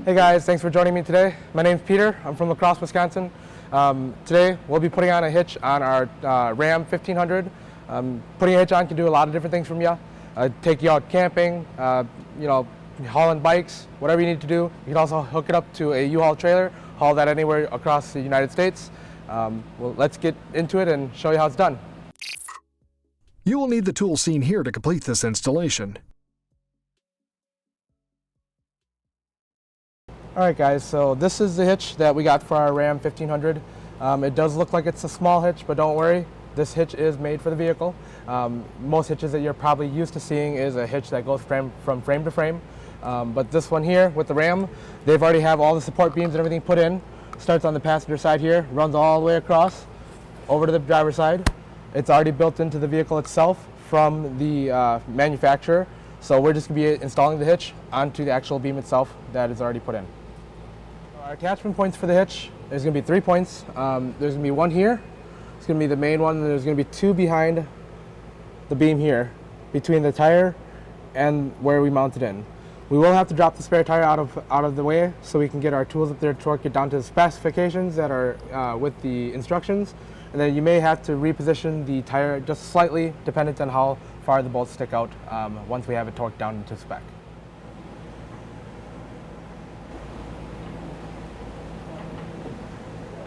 Hey guys, thanks for joining me today. My name's Peter. I'm from La Crosse, Wisconsin. Today we'll be putting on a hitch on our Ram 1500. Putting a hitch on can do a lot of different things from you. Take you out camping, hauling bikes, whatever you need to do. You can also hook it up to a U-Haul trailer, haul that anywhere across the United States. Well, let's get into it and show you how it's done. You will need the tools seen here to complete this installation. Alright guys, so this is the hitch that we got for our Ram 1500. It does look like it's a small hitch, but don't worry, this hitch is made for the vehicle. Most hitches that you're probably used to seeing is a hitch that goes from frame to frame. But this one here with the Ram, they've already have all the support beams and everything put in. Starts on the passenger side here, runs all the way across over to the driver's side. It's already built into the vehicle itself from the manufacturer. So we're just going to be installing the hitch onto the actual beam itself that is already put in. Our attachment points for the hitch, there's going to be 3 points. There's going to be one here. It's going to be the main one. And there's going to be 2 behind the beam here, between the tire and where we mount it in. We will have to drop the spare tire out of the way so we can get our tools up there to torque it down to the specifications that are with the instructions. And then you may have to reposition the tire just slightly, dependent on how far the bolts stick out once we have it torqued down into spec.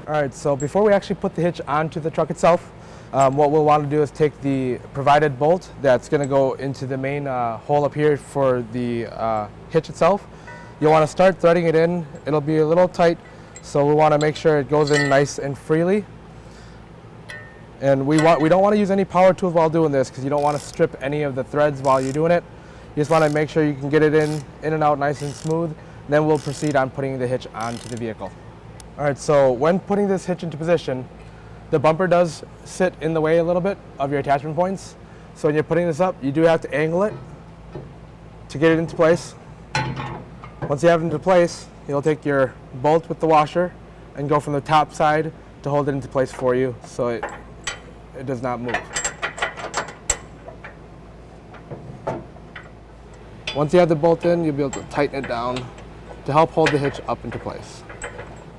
Alright, so before we actually put the hitch onto the truck itself, what we'll want to do is take the provided bolt that's going to go into the main hole up here for the hitch itself. You'll want to start threading it in. It'll be a little tight, so we want to make sure it goes in nice and freely. And we don't want to use any power tools while doing this because you don't want to strip any of the threads while you're doing it. You just want to make sure you can get it in and out nice and smooth. Then we'll proceed on putting the hitch onto the vehicle. Alright, so when putting this hitch into position, the bumper does sit in the way a little bit of your attachment points. So when you're putting this up, you do have to angle it to get it into place. Once you have it into place, you'll take your bolt with the washer and go from the top side to hold it into place for you so it does not move. Once you have the bolt in, you'll be able to tighten it down to help hold the hitch up into place.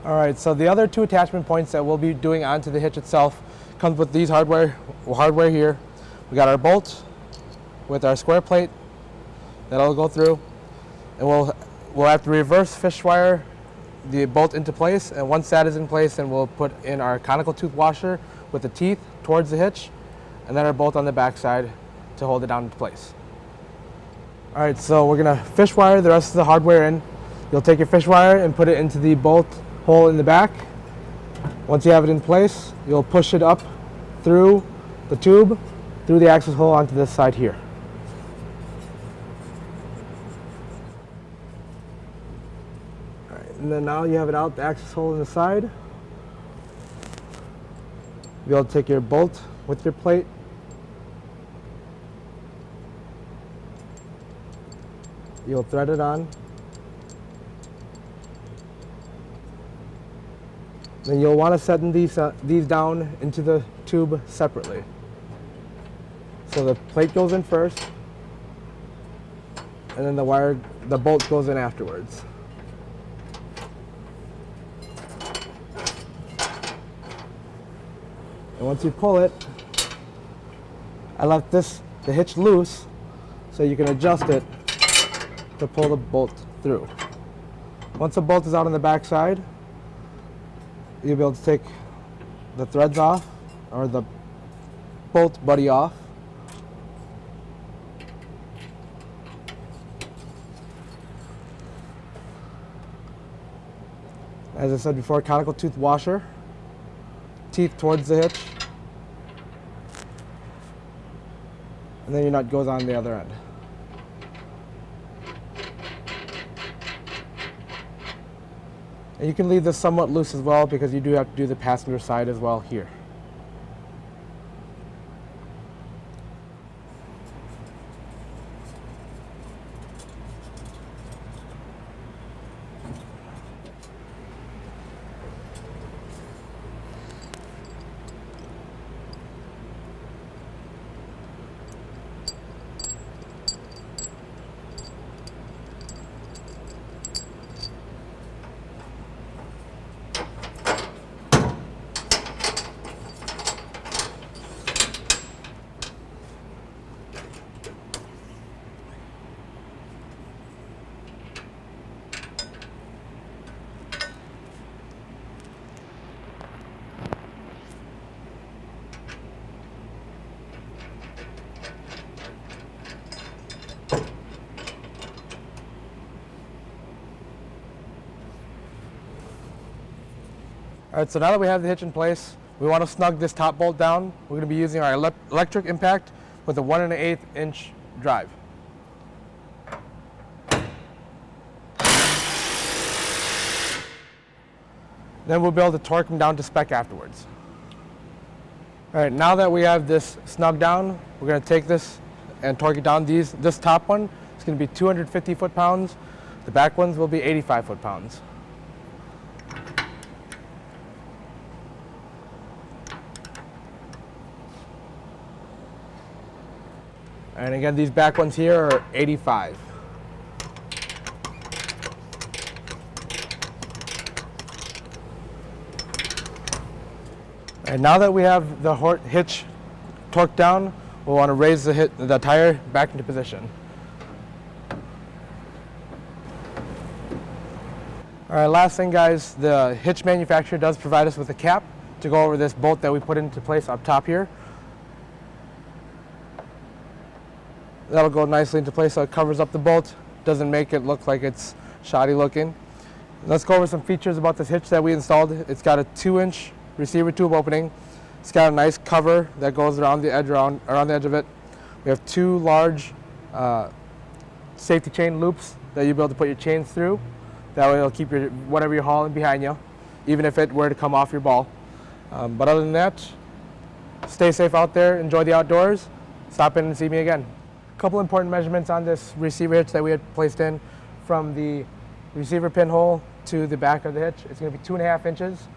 Alright, so the other 2 attachment points that we'll be doing onto the hitch itself comes with these hardware here. We got our bolt with our square plate that'll go through, and we'll have to reverse fish wire the bolt into place, and once that is in place, then we'll put in our conical tooth washer with the teeth towards the hitch, and then our bolt on the back side to hold it down into place. Alright, so we're going to fish wire the rest of the hardware in. You'll take your fish wire and put it into the bolt hole in the back. Once you have it in place, you'll push it up through the tube, through the access hole onto this side here. Alright, and then now you have it out the access hole in the side. You'll be able to take your bolt with your plate, you'll thread it on. Then you'll want to set these down into the tube separately. So the plate goes in first, and then the bolt goes in afterwards. And once you pull it, I left the hitch loose so you can adjust it to pull the bolt through. Once the bolt is out on the back side, you'll be able to take the threads off, or the bolt buddy off. As I said before, conical tooth washer, teeth towards the hitch, and then your nut goes on the other end. And you can leave this somewhat loose as well because you do have to do the passenger side as well here. All right, so now that we have the hitch in place, we want to snug this top bolt down. We're going to be using our electric impact with a 1 1/8 inch drive. Then we'll be able to torque them down to spec afterwards. All right, now that we have this snug down, we're going to take this and torque it down. This top one is going to be 250 foot-pounds. The back ones will be 85 foot-pounds. And again, these back ones here are 85. And now that we have the hitch torqued down, we'll want to raise the tire back into position. All right, last thing guys, the hitch manufacturer does provide us with a cap to go over this bolt that we put into place up top here. That'll go nicely into place so it covers up the bolt, doesn't make it look like it's shoddy looking. Let's go over some features about this hitch that we installed. It's got a 2-inch receiver tube opening. It's got a nice cover that goes around the edge of it. We have 2 large safety chain loops that you'll be able to put your chains through. That way it'll keep whatever you're hauling behind you, even if it were to come off your ball. But other than that, stay safe out there, enjoy the outdoors, stop in and see me again. A couple important measurements on this receiver hitch that we had placed in. From the receiver pinhole to the back of the hitch, it's going to be 2.5 inches.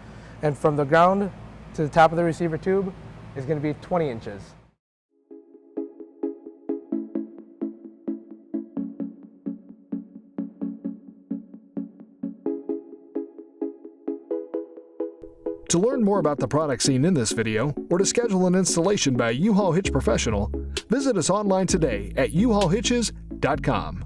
And from the ground to the top of the receiver tube is going to be 20 inches. To learn more about the products seen in this video, or to schedule an installation by a U-Haul Hitch professional, visit us online today at uhaulhitches.com.